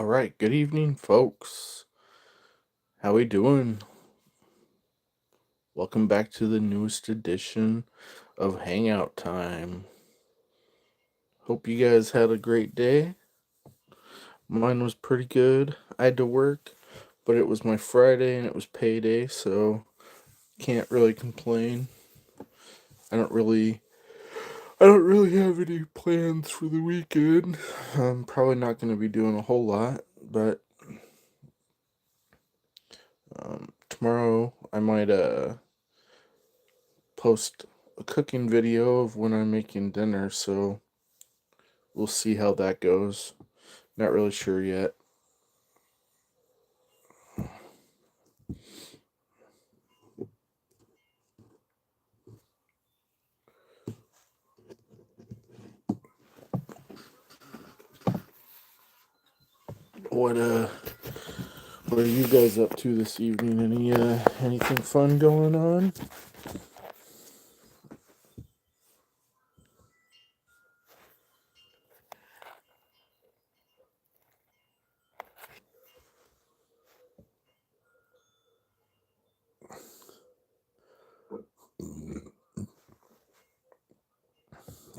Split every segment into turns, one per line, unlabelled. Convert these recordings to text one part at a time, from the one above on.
right, good evening, folks. How we doing? Welcome back to the newest edition of Hangout Time. Hope you guys had a great day. Mine was pretty good. I had to work, but it was my Friday and it was payday, so can't really complain. I don't really I don't really have any plans for the weekend. I'm probably not going to be doing a whole lot, but tomorrow I might post a cooking video of when I'm making dinner, so we'll see how that goes. Not really sure yet. What what are you guys up to this evening? Anything fun going on?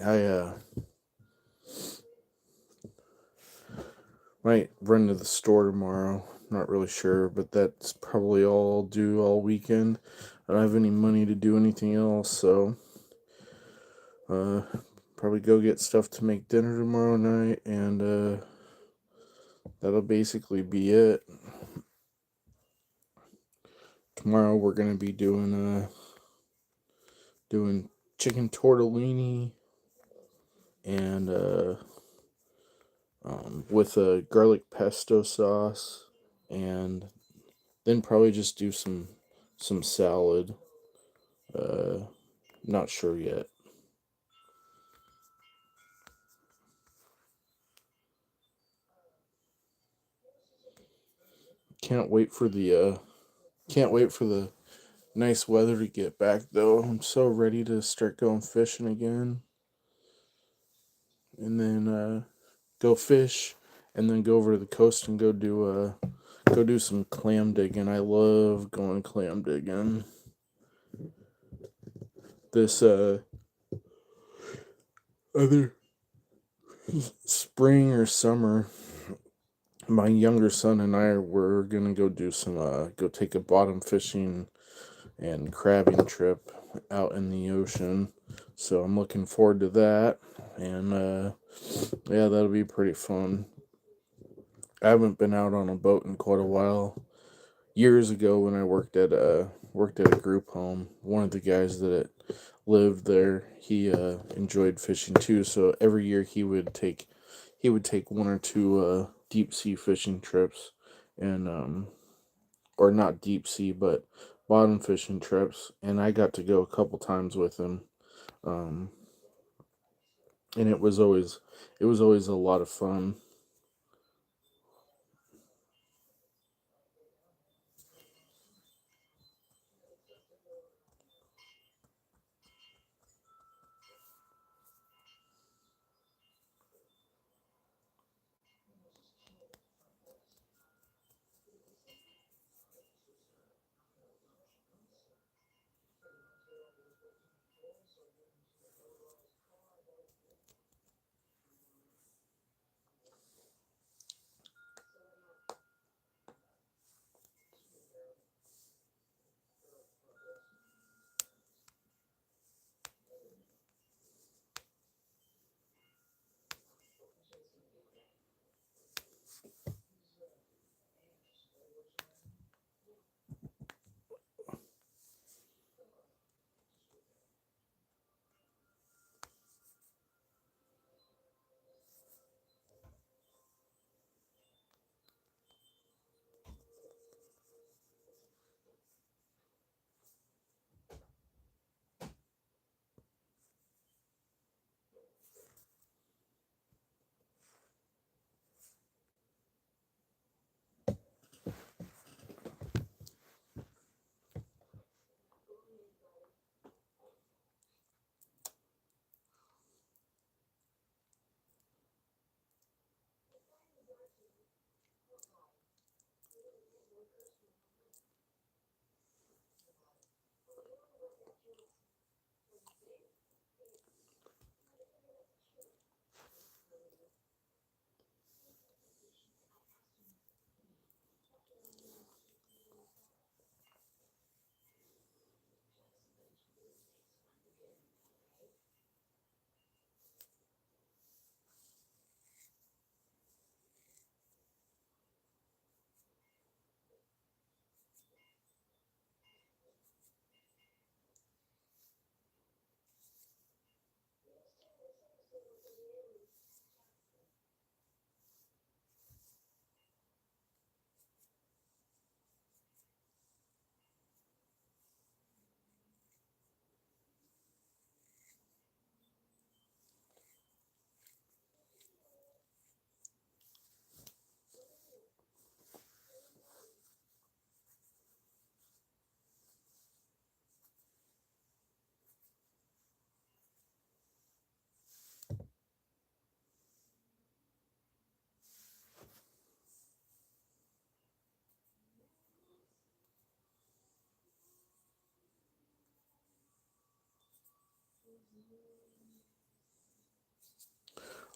I might run to the store tomorrow. Not really sure, but that's probably all I'll do all weekend. I don't have any money to do anything else, so uh probably go get stuff to make dinner tomorrow night, and that'll basically be it. Tomorrow we're gonna be doing chicken tortellini and with a garlic pesto sauce, and then probably just do some salad. Uh, Not sure yet. Can't wait for the nice weather to get back though. I'm so ready to start going fishing again, and then go fish, and then go over to the coast and go do some clam digging. I love going clam digging. This other spring or summer, my younger son and I were gonna go take a bottom fishing and crabbing trip out in the ocean. So I'm looking forward to that, and yeah, that'll be pretty fun. I haven't been out on a boat in quite a while. Years ago, when I worked at a group home, one of the guys that lived there, he enjoyed fishing too. So every year he would take one or two deep sea fishing trips, and or not deep sea, but bottom fishing trips, and I got to go a couple times with him, um, and it was always a lot of fun.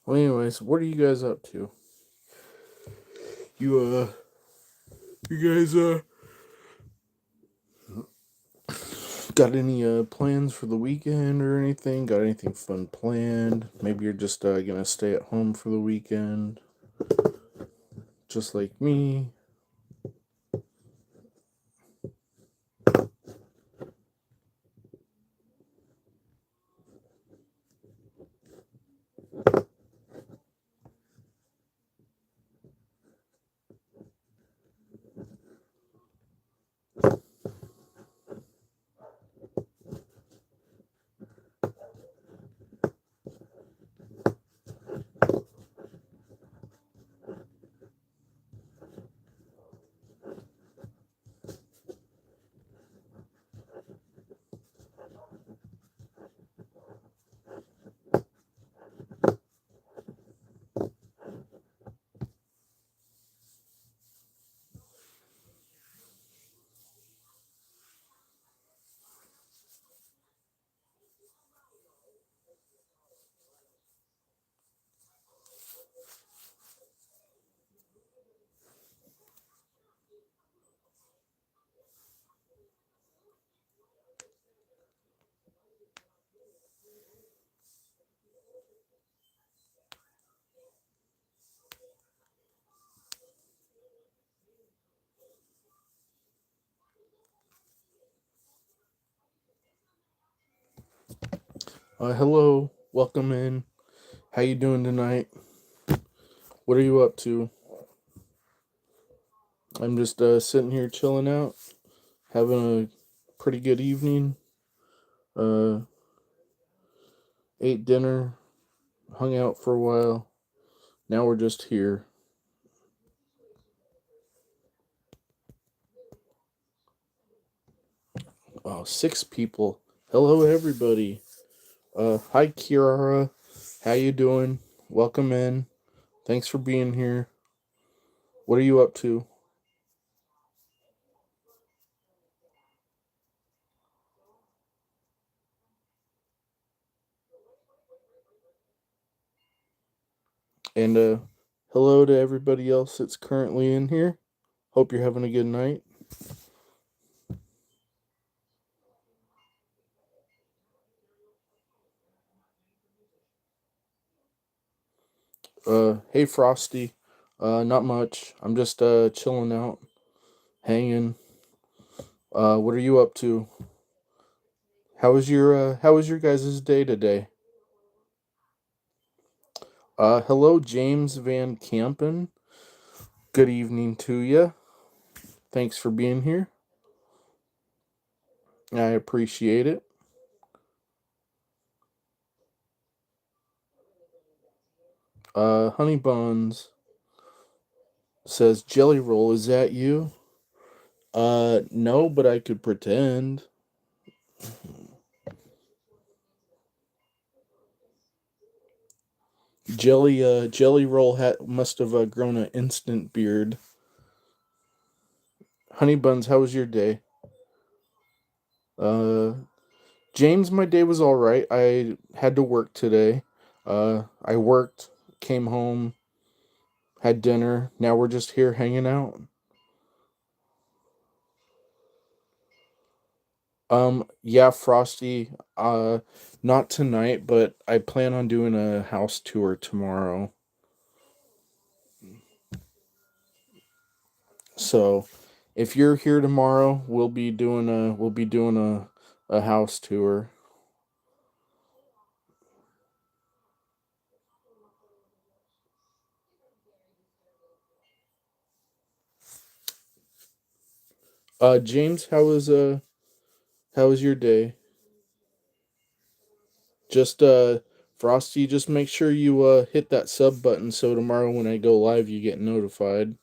Well, anyways, what are you guys up to? You you guys got any plans for the weekend or anything? Got anything fun planned? Maybe you're just gonna stay at home for the weekend, just like me. Hello, welcome in. How you doing tonight? What are you up to? I'm just sitting here chilling out, having a pretty good evening. Uh, ate dinner, hung out for a while. Now we're just here. 6 people. Hello, everybody. Hi, Kiara. How you doing? Welcome in. Thanks for being here. What are you up to? And hello to everybody else that's currently in here. Hope you're having a good night. Hey Frosty. Not much. I'm just chilling out, hanging. What are you up to? How was your guys' day today? Hello James Van Campen. Good evening to you. Thanks for being here. I appreciate it. Honey Buns says Jelly Roll, is that you? No, but I could pretend. Jelly Roll must have grown an instant beard. Honey Buns, how was your day? Uh, James, my day was all right. I had to work today. I worked, came home, had dinner. Now we're just here hanging out. Yeah, Frosty. Not tonight, but I plan on doing a house tour tomorrow. So, if you're here tomorrow, we'll be doing a house tour. James, how was your day? Just Frosty, just make sure you hit that sub button so tomorrow when I go live you get notified.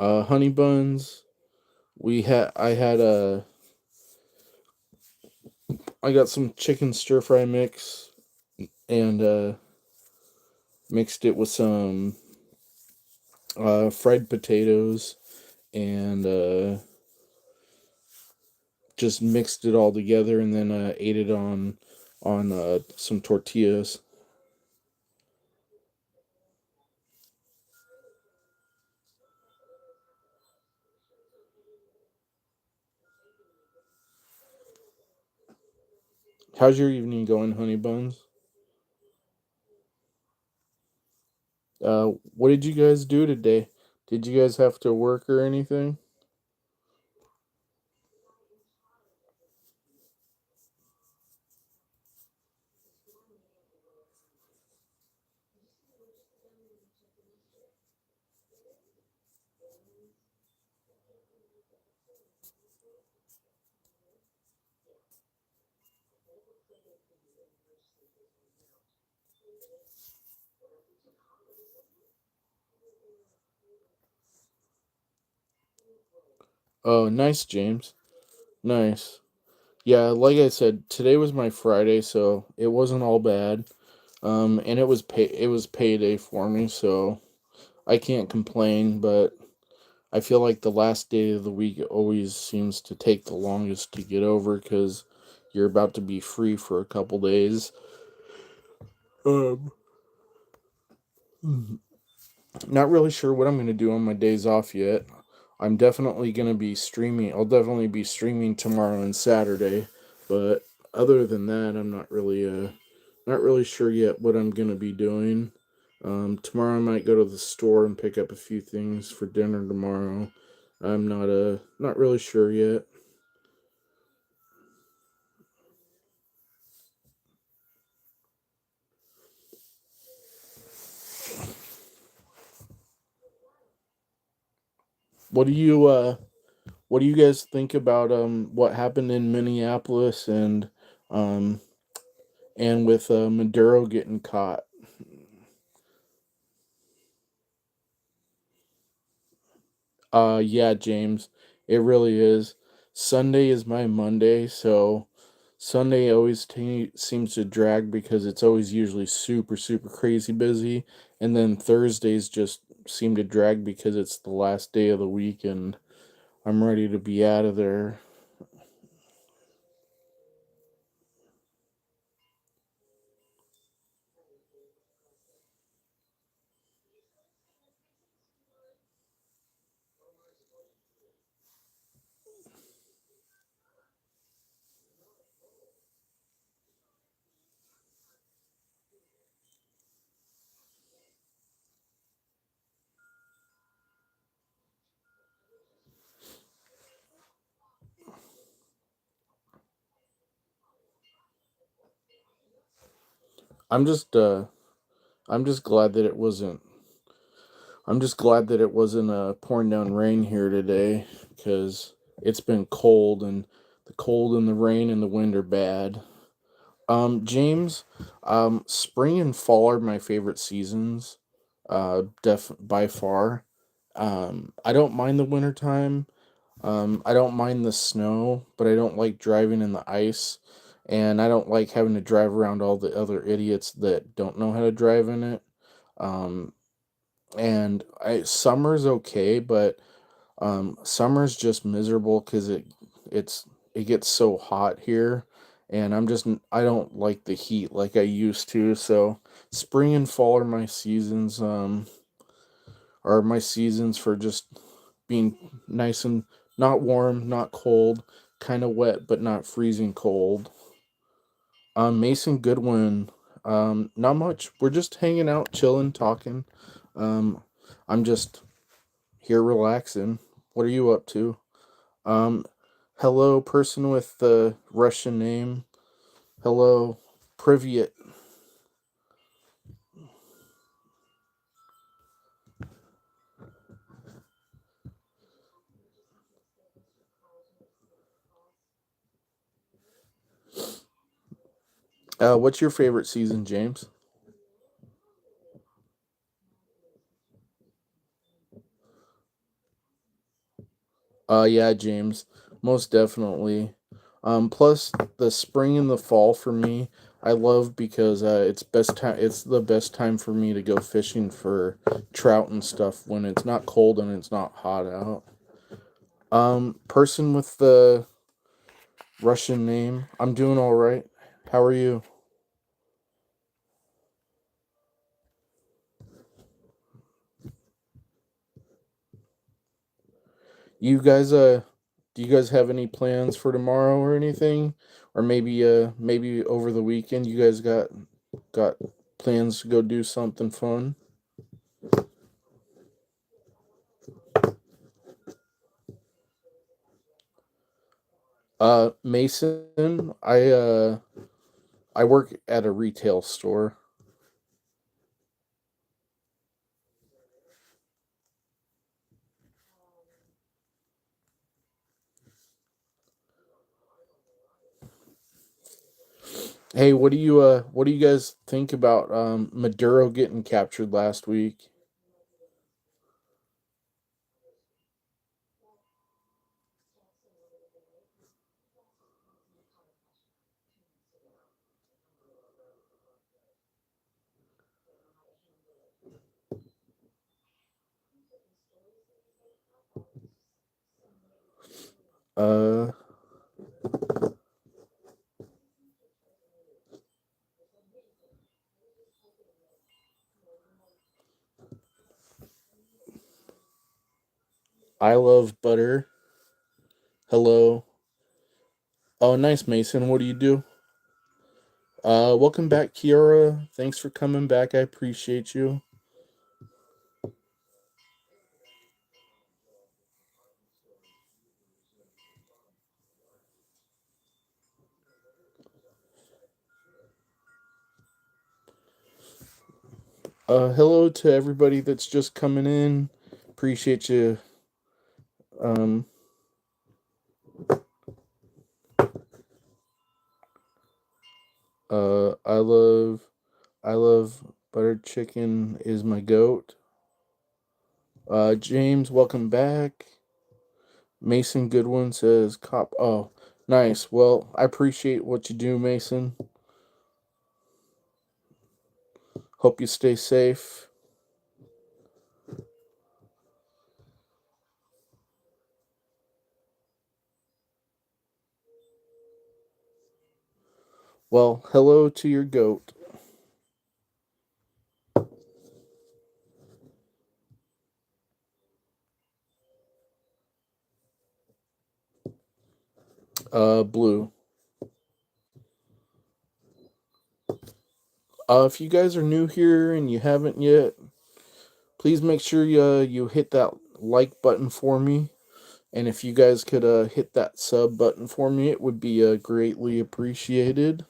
Honey buns. I got some chicken stir fry mix and mixed it with some fried potatoes and just mixed it all together and then ate it on some tortillas. How's your evening going, Honey Buns? What did you guys do today? Did you guys have to work or anything? Oh, nice, James. Nice. Yeah, like I said, today was my Friday, so it wasn't all bad. And it was payday for me, so I can't complain, but I feel like the last day of the week always seems to take the longest to get over because you're about to be free for a couple days. Um, Not really sure what I'm going to do on my days off yet. I'm definitely going to be streaming. I'll definitely be streaming tomorrow and Saturday, but other than that, I'm not really sure yet what I'm going to be doing. Tomorrow I might go to the store and pick up a few things for dinner tomorrow. I'm not really sure yet. What do you what do you guys think about what happened in Minneapolis um and with Maduro getting caught? Yeah, James, it really is. Sunday is my Monday, so Sunday always seems to drag because it's always usually super, super crazy busy. And then Thursdays just seem to drag because it's the last day of the week and I'm ready to be out of there. I'm just, uh, I'm just glad that it wasn't I'm just glad that it wasn't pouring down rain here today because it's been cold and the cold and the rain and the wind are bad. James, spring and fall are my favorite seasons, by far. I don't mind the wintertime. I don't mind the snow, but I don't like driving in the ice, and I don't like having to drive around all the other idiots that don't know how to drive in it. Um, and summer's okay, but summer's just miserable because it gets so hot here, and I don't like the heat like I used to. So spring and fall are my seasons for just being nice and not warm, not cold, kind of wet but not freezing cold. Mason Goodwin, not much. We're just hanging out, chilling, talking. Um, I'm just here relaxing. What are you up to? Um, Hello, person with the Russian name. Hello, Privyet. What's your favorite season, James? Yeah, James, most definitely. Plus the spring and the fall for me, I love because it's best time. It's the best time for me to go fishing for trout and stuff when it's not cold and it's not hot out. Person with the Russian name. I'm doing all right. How are you? You guys do you guys have any plans for tomorrow or anything? Or maybe over the weekend you guys got plans to go do something fun? Mason, I work at a retail store. Hey, what do you guys think about Maduro getting captured last week? Uh I love butter. Hello. Oh, nice, Mason. What do you do? Welcome back, Kiara. Thanks for coming back. I appreciate you. Hello to everybody that's just coming in. Appreciate you. Um, I I love buttered chicken is my goat. James, welcome back. Mason Goodwin says cop. Oh, nice. Well, I appreciate what you do, Mason. Hope you stay safe. Well, hello to your goat. Blue. If you guys are new here and you haven't yet, please make sure you hit that like button for me. And if you guys could hit that sub button for me, it would be greatly appreciated.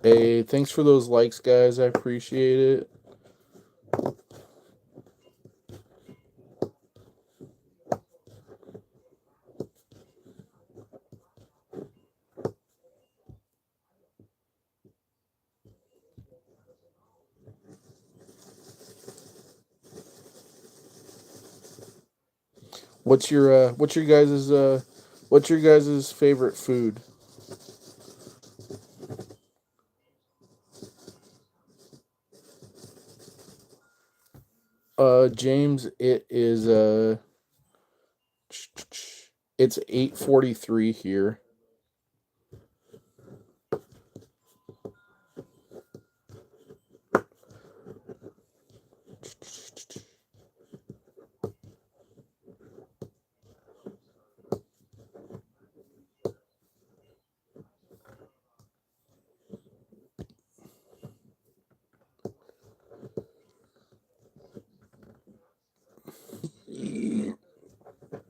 Hey, thanks for those likes, guys. I appreciate it. What's your guys's favorite food? James, it's 8:43 here.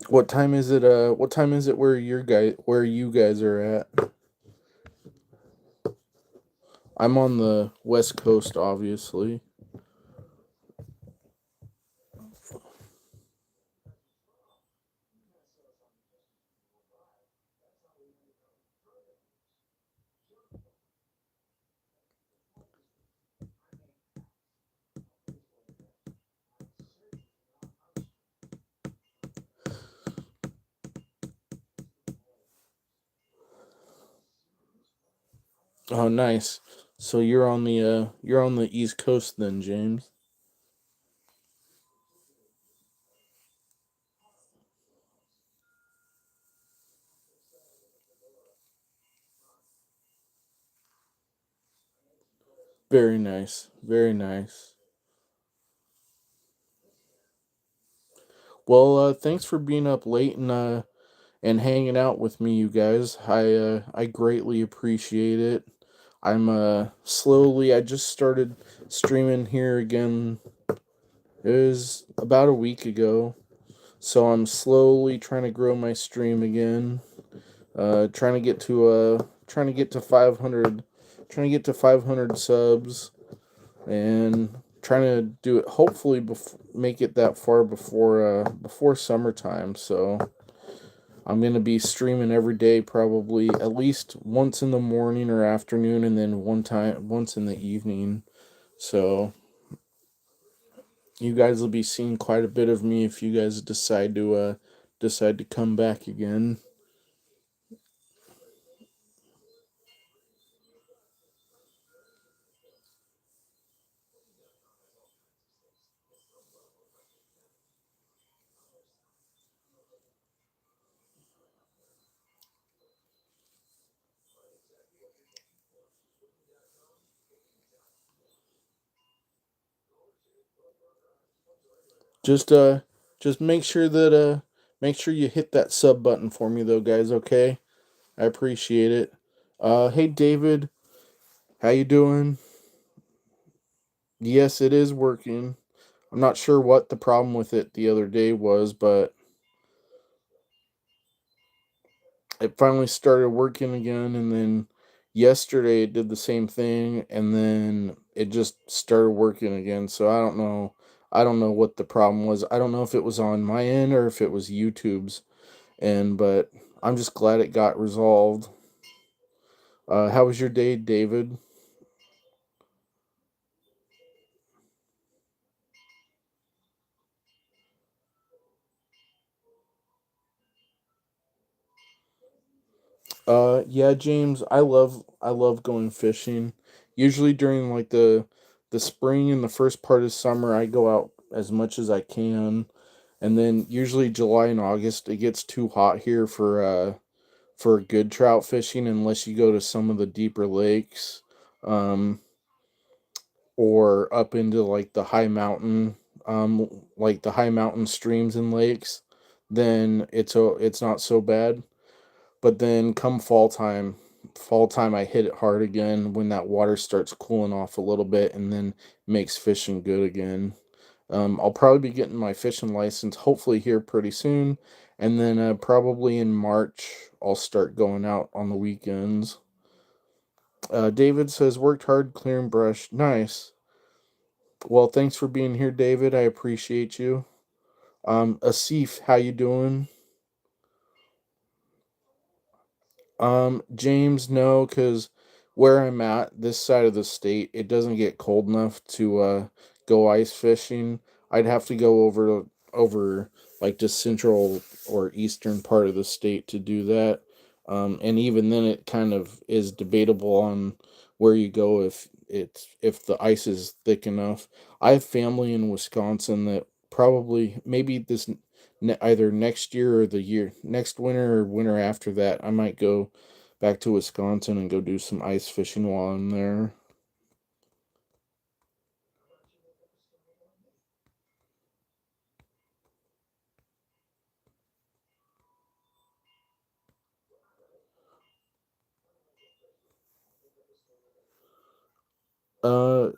What time is it where you guys are at? I'm on the West Coast, obviously. Oh, nice. So you're on the East Coast then, James. Very nice. Very nice. Well, thanks for being up late and hanging out with me, you guys. I greatly appreciate it. I just started streaming here again. It was about a week ago. So I'm slowly trying to grow my stream again. Trying to get to 500 trying to get to 500 subs and trying to do it hopefully make it that far before summertime. So I'm going to be streaming every day, probably at least once in the morning or afternoon, and then once in the evening. So you guys will be seeing quite a bit of me if you guys decide to come back again. Just just make sure you hit that sub button for me though, guys, okay? I appreciate it. Hey David, how you doing? Yes, it is working. I'm not sure what the problem with it the other day was, but it finally started working again, and then yesterday it did the same thing, and then it just started working again. So I don't know what the problem was. I don't know if it was on my end or if it was YouTube's end, but I'm just glad it got resolved. How was your day, David? Yeah, James, I love going fishing. Usually during like the spring and the first part of summer, I go out as much as I can, and then usually July and August it gets too hot here for good trout fishing unless you go to some of the deeper lakes, um, or up into like the high mountain streams and lakes. Then it's not so bad. But then come fall time I hit it hard again when that water starts cooling off a little bit and then makes fishing good again. I'll probably be getting my fishing license hopefully here pretty soon, and then probably in March I'll start going out on the weekends. David says worked hard clearing brush. Nice. Well, thanks for being here, David. I appreciate you. Asif, how you doing? James, no, because where I'm at, this side of the state, it doesn't get cold enough to go ice fishing. I'd have to go over like the central or eastern part of the state to do that. And even then, it kind of is debatable on where you go if the ice is thick enough. I have family in Wisconsin that probably maybe either next year or the year next winter or winter after that, I might go back to Wisconsin and go do some ice fishing while I'm there. Uh,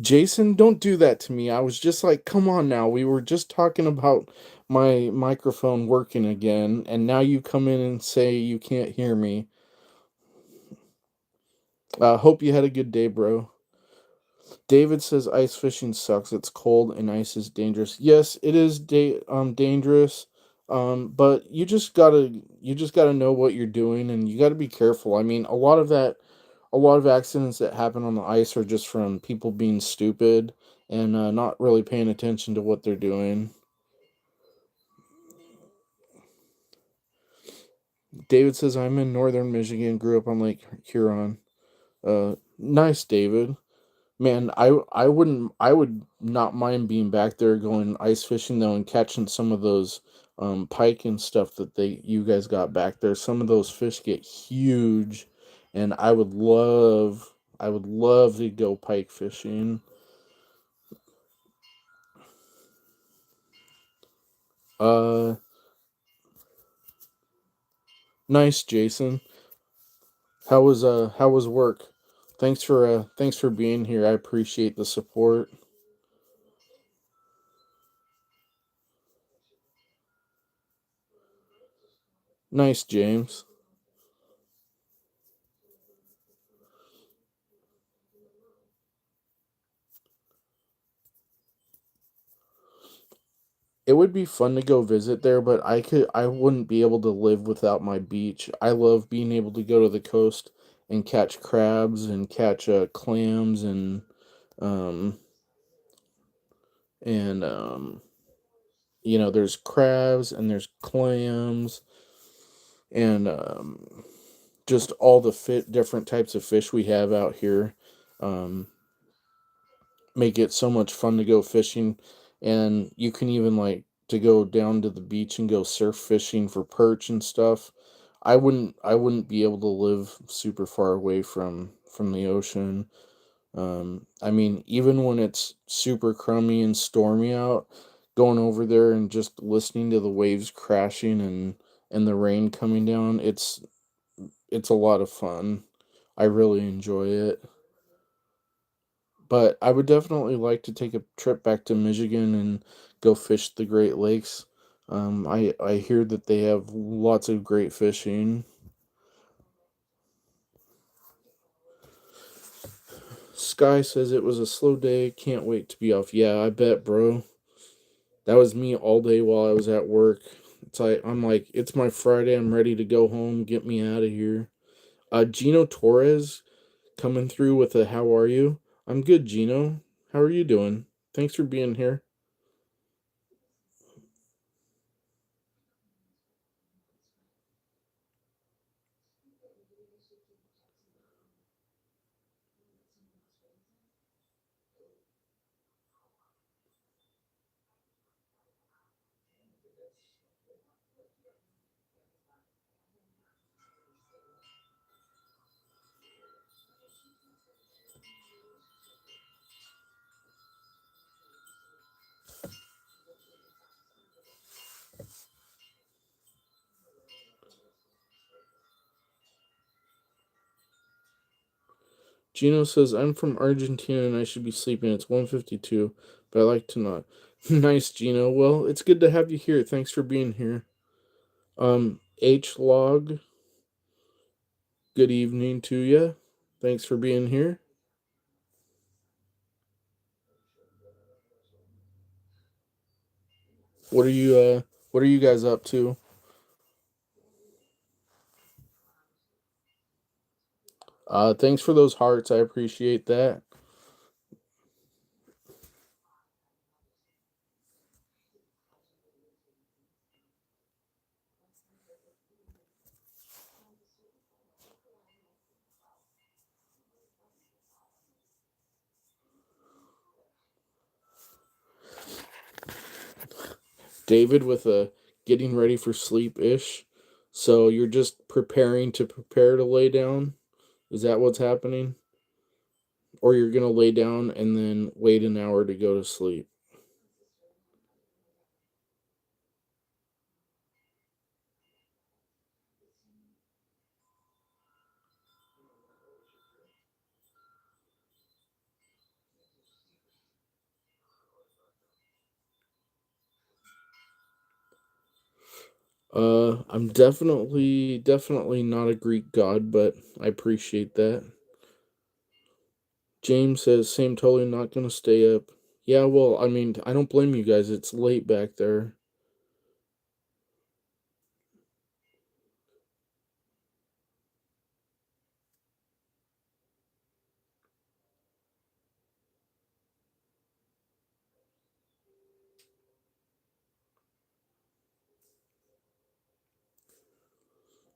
Jason, don't do that to me. I was just like, come on now. We were just talking about my microphone working again, and now you come in and say you can't hear me. Hope you had a good day, bro. David says ice fishing sucks. It's cold and ice is dangerous. Yes, it is dangerous. But you just gotta know what you're doing and you gotta be careful. I mean, a lot of accidents that happen on the ice are just from people being stupid and not really paying attention to what they're doing. David says I'm in northern Michigan. Grew up on Lake Huron. Nice, David. Man, I would not mind being back there going ice fishing though and catching some of those pike and stuff that they you guys got back there. Some of those fish get huge, and I would love to go pike fishing. Uh, nice, Jason. How was work? Thanks for being here. I appreciate the support. Nice, James. It would be fun to go visit there, but I wouldn't be able to live without my beach. I love being able to go to the coast and catch crabs and catch clams um and there's crabs and there's clams and just all the different types of fish we have out here. Um make it so much fun to go fishing, and you can even like to go down to the beach and go surf fishing for perch and stuff. I wouldn't be able to live super far away from the ocean. I mean, even when it's super crummy and stormy out, going over there and just listening to the waves crashing and the rain coming down, it's a lot of fun. I really enjoy it. But I would definitely like to take a trip back to Michigan and go fish the Great Lakes. I hear that they have lots of great fishing. Sky says it was a slow day. Can't wait to be off. Yeah, I bet, bro. That was me all day while I was at work. I'm like, it's my Friday. I'm ready to go home. Get me out of here. Gino Torres coming through with a how are you? I'm good, Gino. How are you doing? Thanks for being here. Gino says, I'm from Argentina and I should be sleeping. It's 1:52, but I like to not. Nice, Gino. Well, it's good to have you here. Thanks for being here. H Log, good evening to you. Thanks for being here. What are you what are you guys up to? Thanks for those hearts. I appreciate that. David with a getting ready for sleep ish. So you're just preparing to prepare to lay down? Is that what's happening? Or you're gonna lay down and then wait an hour to go to sleep? I'm definitely not a Greek god, but I appreciate that. James says, same, totally not gonna stay up. Yeah, well, I mean, I don't blame you guys. It's late back there.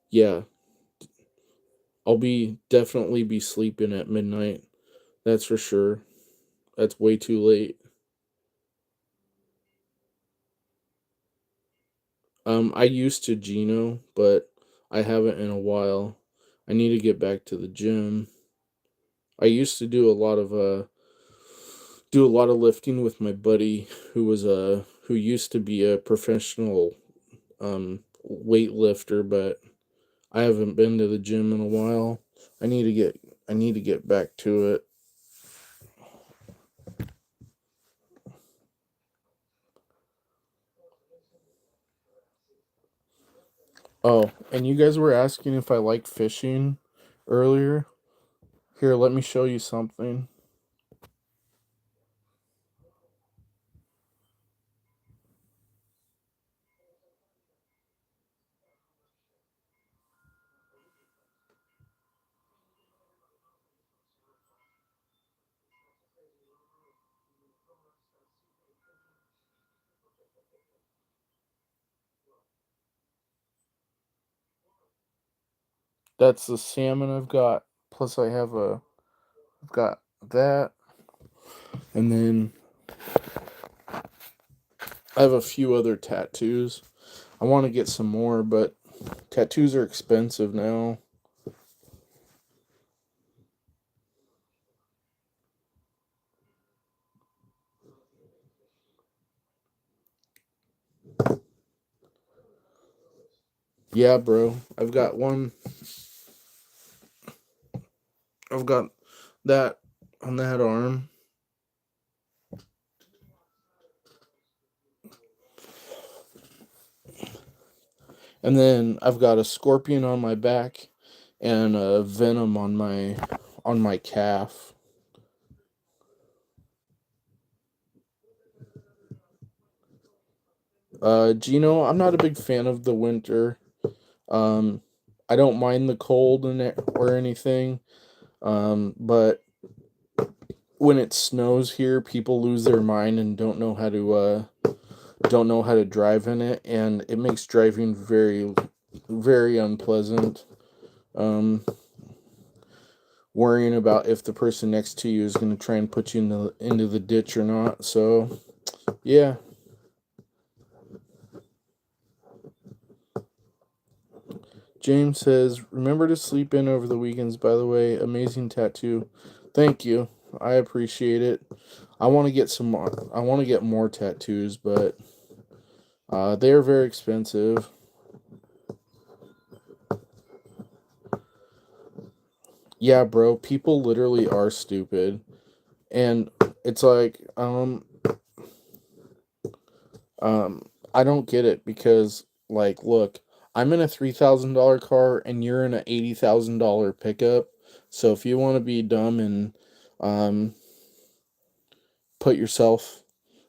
Yeah, I'll definitely be sleeping at midnight. That's for sure. That's way too late. I used to Gino, but I haven't in a while. I need to get back to the gym. I used to do a lot of lifting with my buddy who used to be a professional weightlifter, but I haven't been to the gym in a while. I need to get I need to get back to it. Oh, and you guys were asking if I like fishing earlier. Here, let me show you something. That's the salmon I've got. Plus I've got that, and then I have a few other tattoos. I want to get some more, but tattoos are expensive now. Yeah, bro. I've got that on that arm. And then I've got a scorpion on my back and a venom on my calf. Gino, I'm not a big fan of the winter. Um, I don't mind the cold or anything. But when it snows here, people lose their mind and don't know how to drive in it, and it makes driving very unpleasant. Um, Worrying about if the person next to you is going to try and put you into the ditch or not. So yeah. James says, "Remember to sleep in over the weekends. By the way, amazing tattoo. Thank you. I appreciate it. I want to get some more. I want to get more tattoos, but they are very expensive. Yeah, bro. People literally are stupid, and it's like, I don't get it because, like, look, I'm in a $3,000 car and you're in a $80,000 pickup. So if you want to be dumb and um, put yourself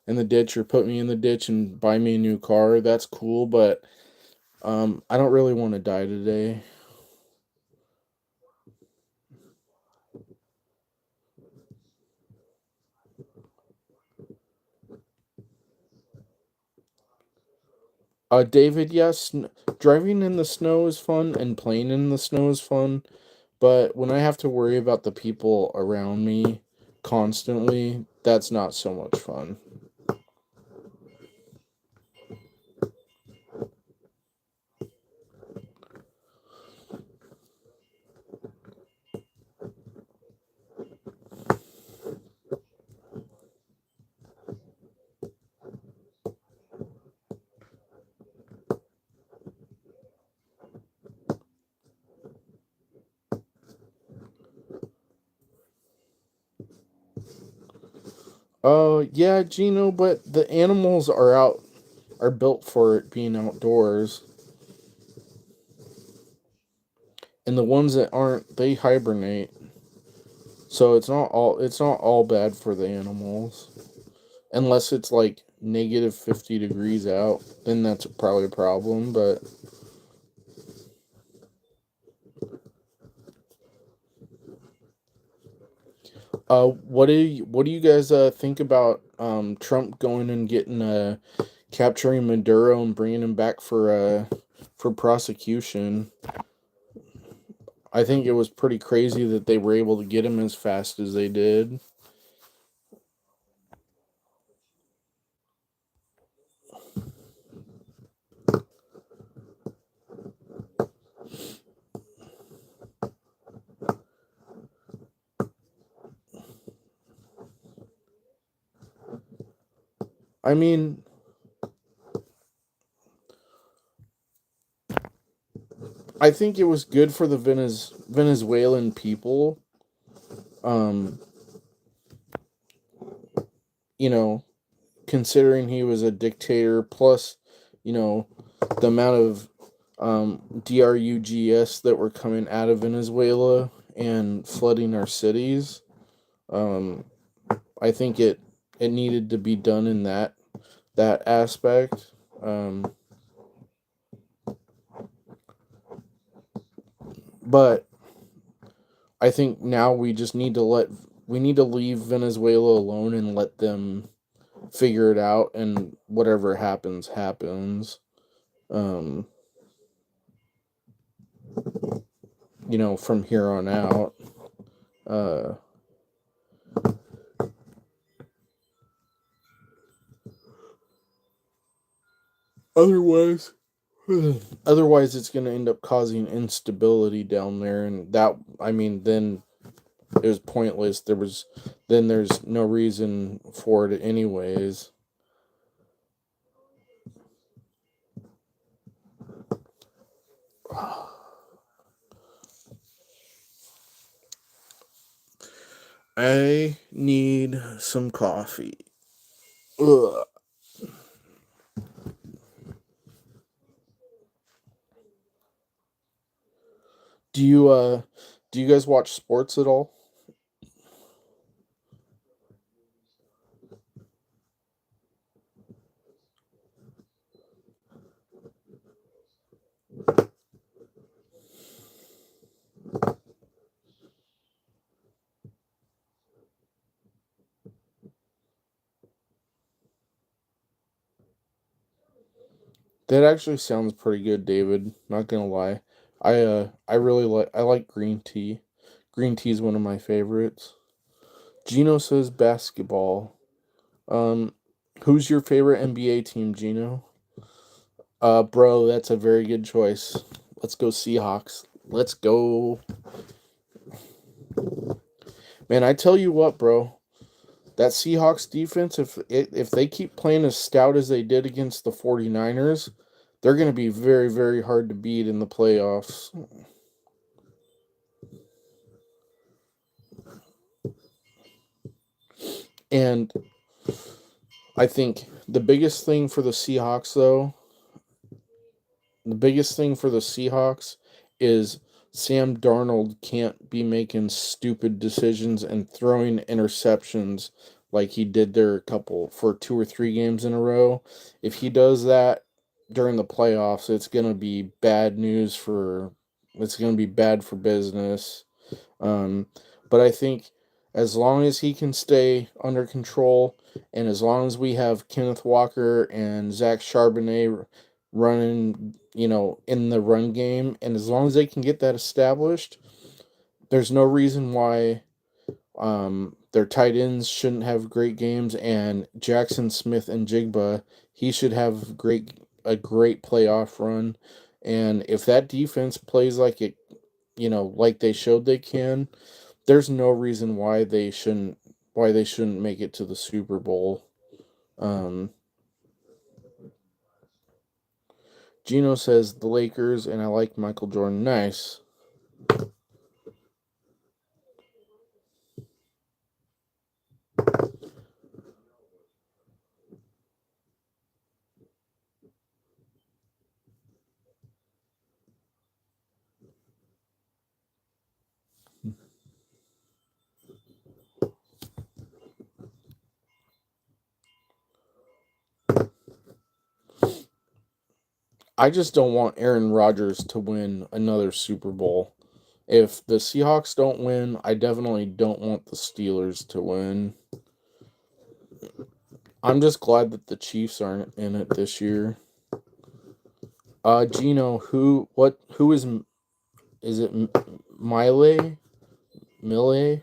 in the ditch or put me in the ditch and buy me a new car, that's cool. But I don't really want to die today. David, yes, driving in the snow is fun and playing in the snow is fun. But when I have to worry about the people around me constantly, that's not so much fun. Oh, yeah, Gino, but the animals are built for it being outdoors, and the ones that aren't, they hibernate. So it's not all bad for the animals, unless it's like negative 50 degrees out. Then that's probably a problem. But what do you guys think about Trump going and getting capturing Maduro and bringing him back for prosecution? I think it was pretty crazy that they were able to get him as fast as they did. I mean, I think it was good for the Venezuelan people. Um, you know, considering he was a dictator, plus, you know, the amount of drugs that were coming out of Venezuela and flooding our cities. Um, I think it needed to be done in that aspect. Um, but I think now we need to leave Venezuela alone and let them figure it out, and whatever happens happens. Um, from here on out. Uh, otherwise, otherwise it's going to end up causing instability down there, and that I mean, then it was pointless. There's no reason for it anyways. I need some coffee. Ugh. Do you do you guys watch sports at all? That actually sounds pretty good, David. Not gonna lie. I like green tea. Green tea is one of my favorites. Gino says basketball. Um who's your favorite NBA team, Gino? Bro, that's a very good choice. Let's go Seahawks. Let's go. Man, I tell you what, bro. That Seahawks defense, if they keep playing as stout as they did against the 49ers, they're going to be very, very hard to beat in the playoffs. And I think the biggest thing for the Seahawks is Sam Darnold can't be making stupid decisions and throwing interceptions like he did there a couple for 2 or 3 games in a row. If he does that during the playoffs, it's going to be bad for business. Um, but I think as long as he can stay under control, and as long as we have Kenneth Walker and Zach Charbonnet running, in the run game, and as long as they can get that established, there's no reason why their tight ends shouldn't have great games, and Jackson Smith and Jigba, he should have a great playoff run. And if that defense plays like they showed they can, there's no reason why they shouldn't make it to the Super Bowl. Um, Gino says the Lakers, and I like Michael Jordan. Nice. I just don't want Aaron Rodgers to win another Super Bowl. If the Seahawks don't win, I definitely don't want the Steelers to win. I'm just glad that the Chiefs aren't in it this year. Gino, who is Is it Miley? Millie?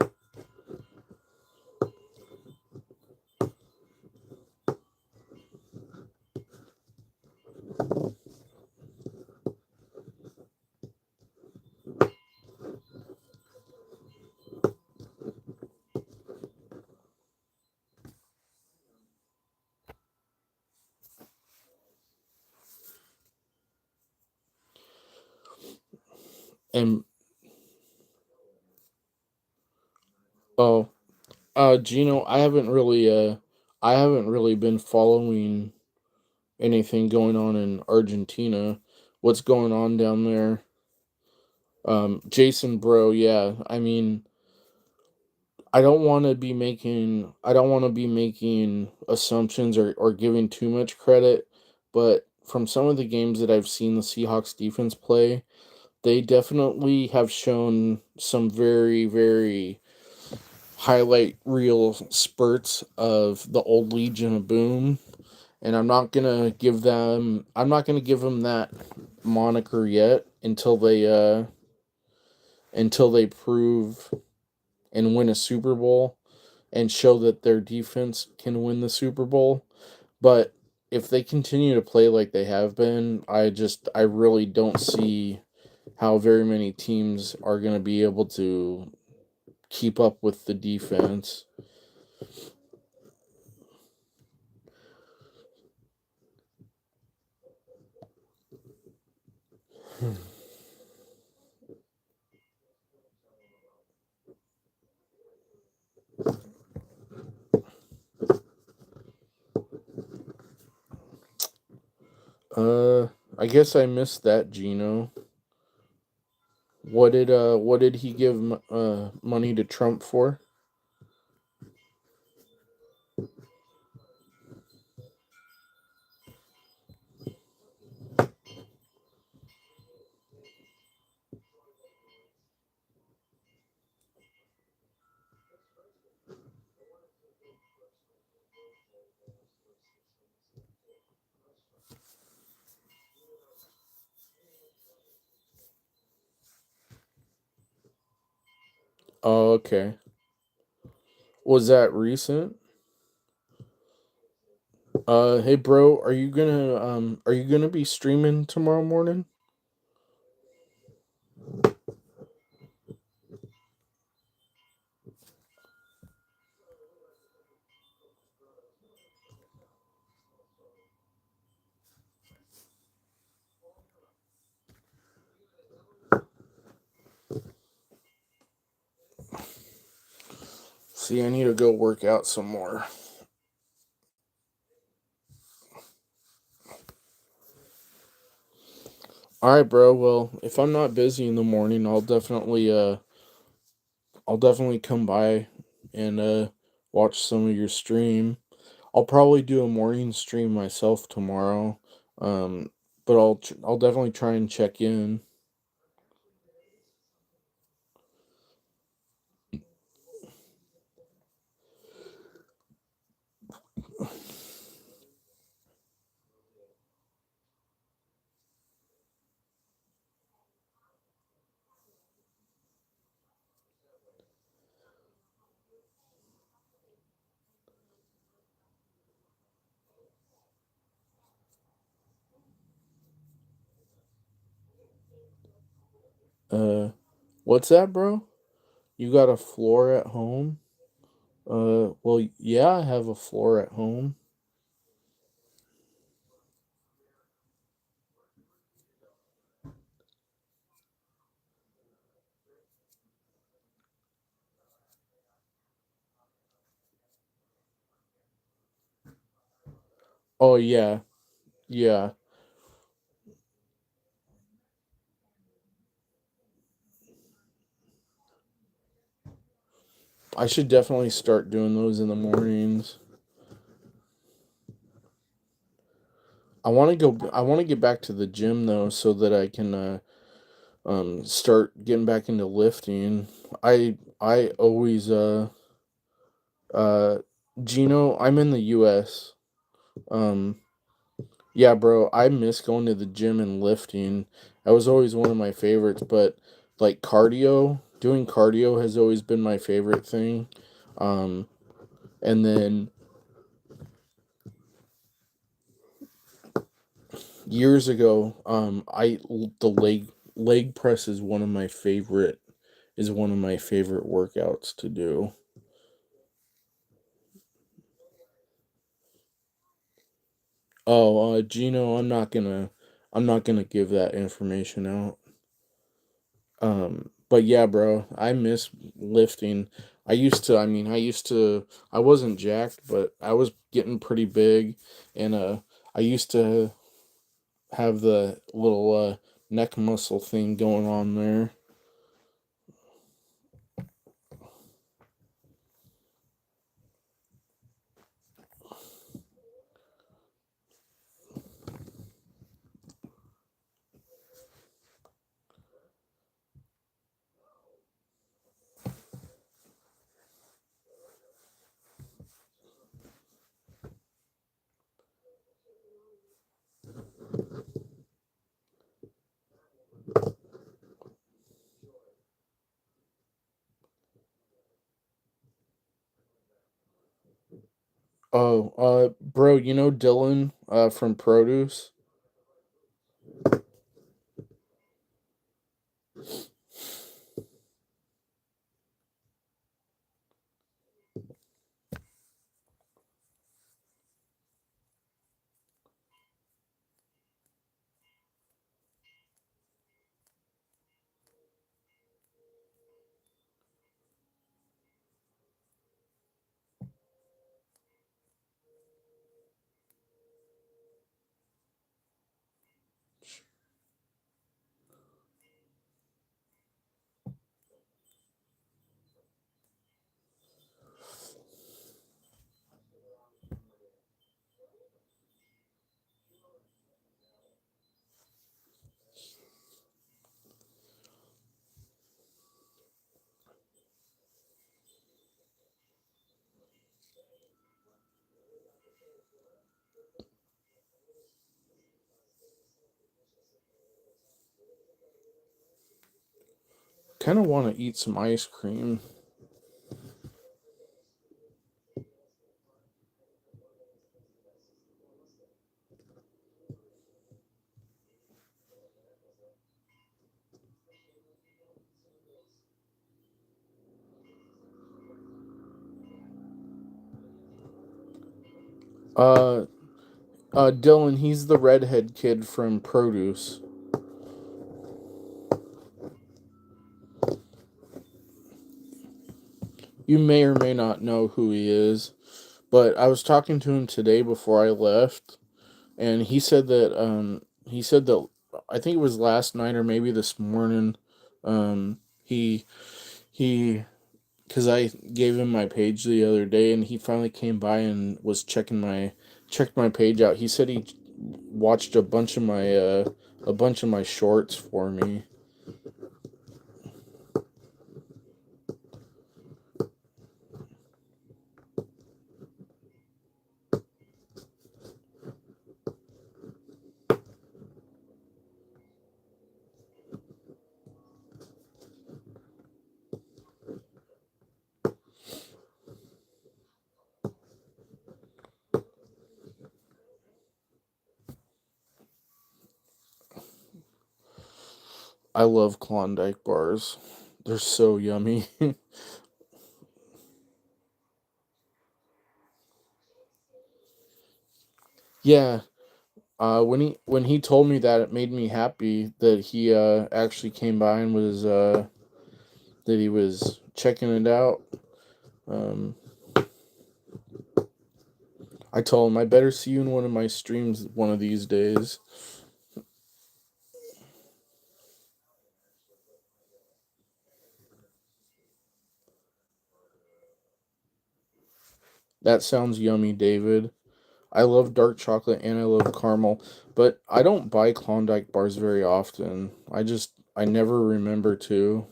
And oh, Gino, I haven't really been following anything going on in Argentina. What's going on down there? Jason, bro, yeah. I mean, I don't want to be making assumptions or giving too much credit, but from some of the games that I've seen the Seahawks defense play, they definitely have shown some very, very highlight reel spurts of the old Legion of Boom, and I'm not gonna give them that moniker yet until they prove and win a Super Bowl and show that their defense can win the Super Bowl. But if they continue to play like they have been, I really don't see how very many teams are going to be able to keep up with the defense. Uh, I guess I missed that, Gino. What did he give money to Trump for? Oh, okay. Was that recent? Hey bro, are you gonna be streaming tomorrow morning? See, I need to go work out some more. All right, bro. Well, if I'm not busy in the morning, I'll definitely come by and watch some of your stream. I'll probably do a morning stream myself tomorrow. Um, but I'll definitely try and check in. Uh, what's that, bro? You got a floor at home? Well, yeah, I have a floor at home. Oh yeah, yeah. I should definitely start doing those in the mornings. I want to get back to the gym though so that I can start getting back into lifting. I always uh Gino, I'm in the US. Um yeah, bro, I miss going to the gym and lifting. That was always one of my favorites, but like cardio. Doing cardio has always been my favorite thing. Um, and then years ago, I the leg press is one of my favorite workouts to do. Oh, Gino, I'm not gonna give that information out. But yeah, bro, I miss lifting. I wasn't jacked, but I was getting pretty big, and I used to have the little neck muscle thing going on there. Oh, bro, you know Dylan from Produce? Kind of want to eat some ice cream. Uh, Dylan, he's the redhead kid from Produce. You may or may not know who he is, but I was talking to him today before I left, and he said that I think it was last night or maybe this morning. He he because I gave him my page the other day, and he finally came by and was checked my page out. He said he watched a bunch of my shorts for me. I love Klondike bars. They're so yummy. Yeah, when he told me that, it made me happy that he actually came by and was that he was checking it out. Um, I told him I better see you in one of my streams one of these days. That sounds yummy, David. I love dark chocolate and I love caramel, but I don't buy Klondike bars very often. I never remember to.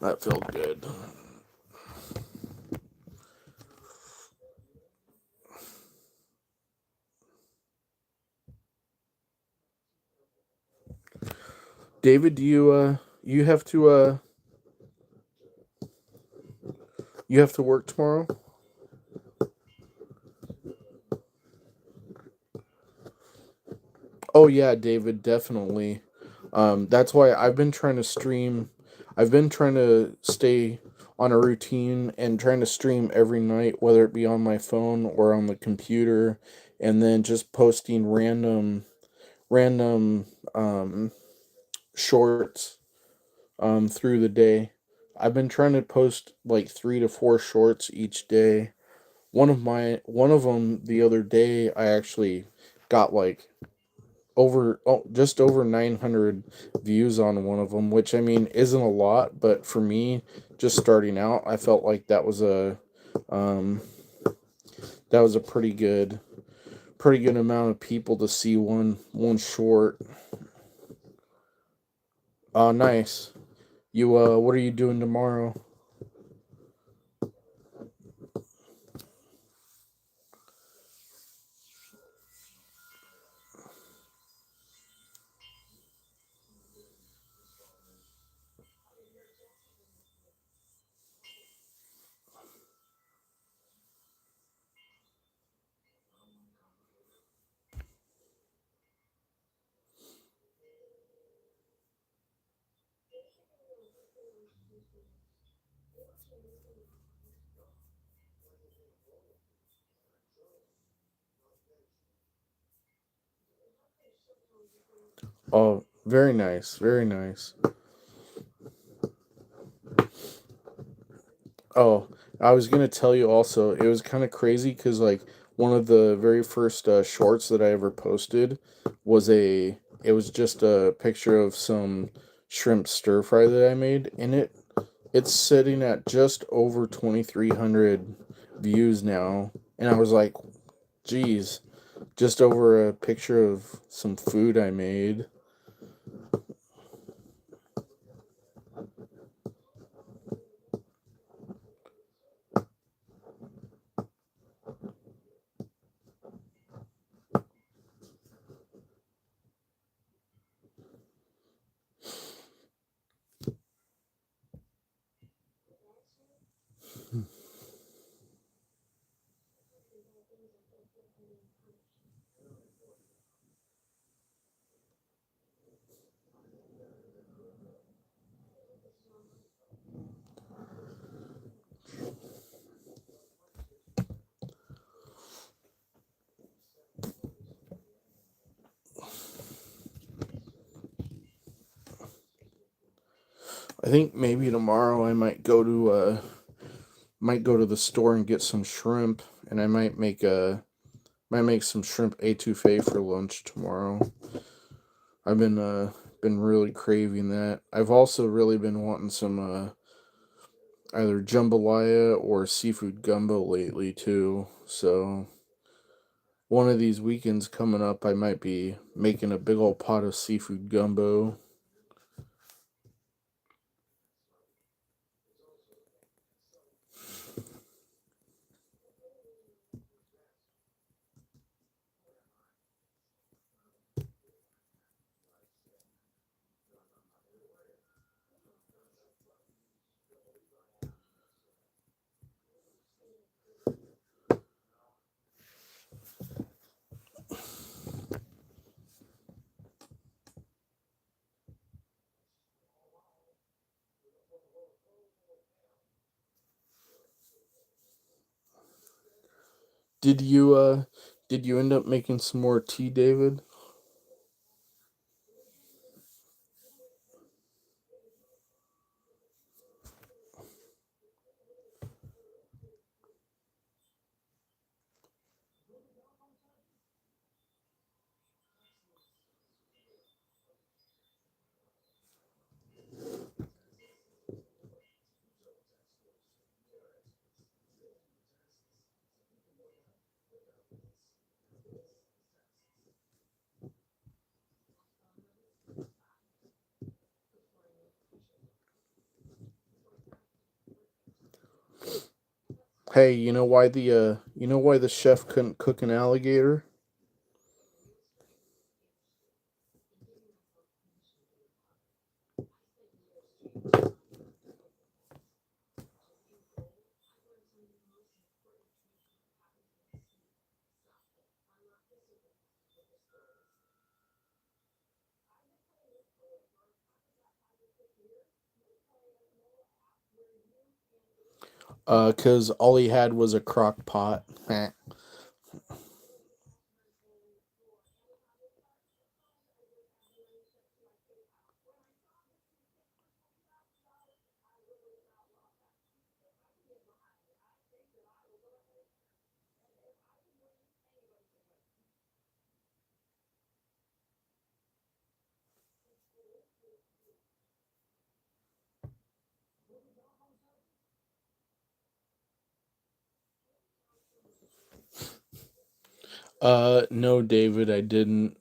That felt good. David, do you have to you have to work tomorrow? Oh yeah, David, definitely. That's why I've been trying to stream. I've been trying to stay on a routine and trying to stream every night, whether it be on my phone or on the computer, and then just posting random shorts through the day. I've been trying to post like 3 to 4 shorts each day. One of them the other day, I actually got like just over 900 views on one of them, which I mean isn't a lot, but for me just starting out, I felt like um that was a pretty good amount of people to see one short. Nice. You what are you doing tomorrow? Oh, very nice, very nice. Oh, I was gonna tell you also. It was kind of crazy because like one of the very first shorts that I ever posted was a. It was just a picture of some shrimp stir fry that I made, and it's sitting at just over 2,300 views now, and I was like, geez, just over a picture of some food I made. I think maybe tomorrow I might go to the store and get some shrimp, and I might make some shrimp etouffee for lunch tomorrow. I've been really craving that. I've also really been wanting some either jambalaya or seafood gumbo lately too. So one of these weekends coming up, I might be making a big old pot of seafood gumbo. Did you did you end up making some more tea, David? Hey, you know why the chef couldn't cook an alligator? Cause all he had was a crock pot. No, David, I didn't.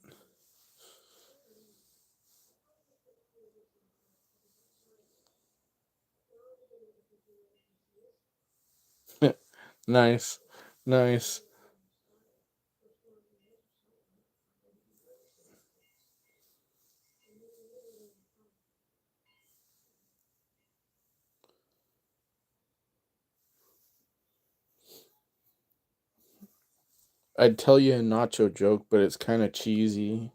Nice, nice. I'd tell you a nacho joke, but it's kind of cheesy.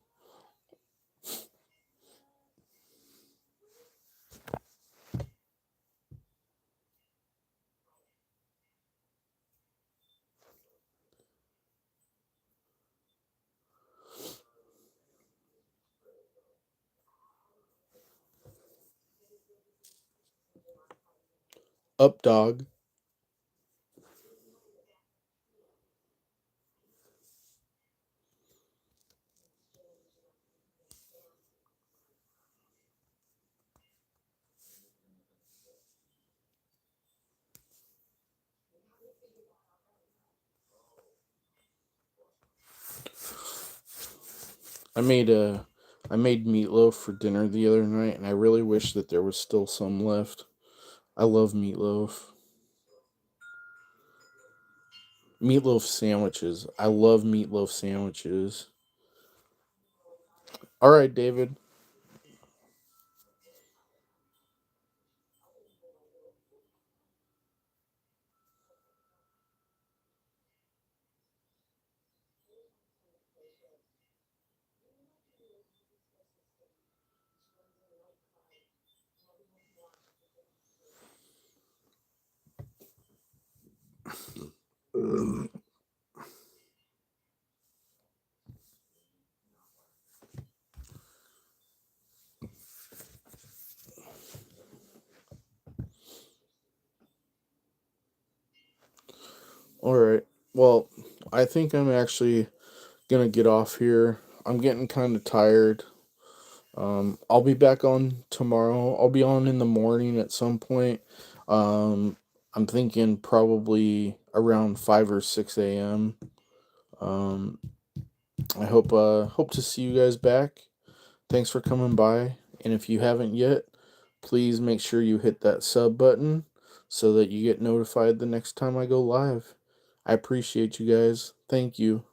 Up, dog. I made a I made meatloaf for dinner the other night, and I really wish that there was still some left. I love meatloaf. Meatloaf sandwiches. I love meatloaf sandwiches. All right, David. All right. Well, I think I'm actually gonna get off here. I'm getting kind of tired. I'll be back on tomorrow. I'll be on in the morning at some point. Um, I'm thinking probably around 5 or 6 a.m. Um, I hope to see you guys back. Thanks for coming by. And if you haven't yet, please make sure you hit that sub button so that you get notified the next time I go live. I appreciate you guys. Thank you.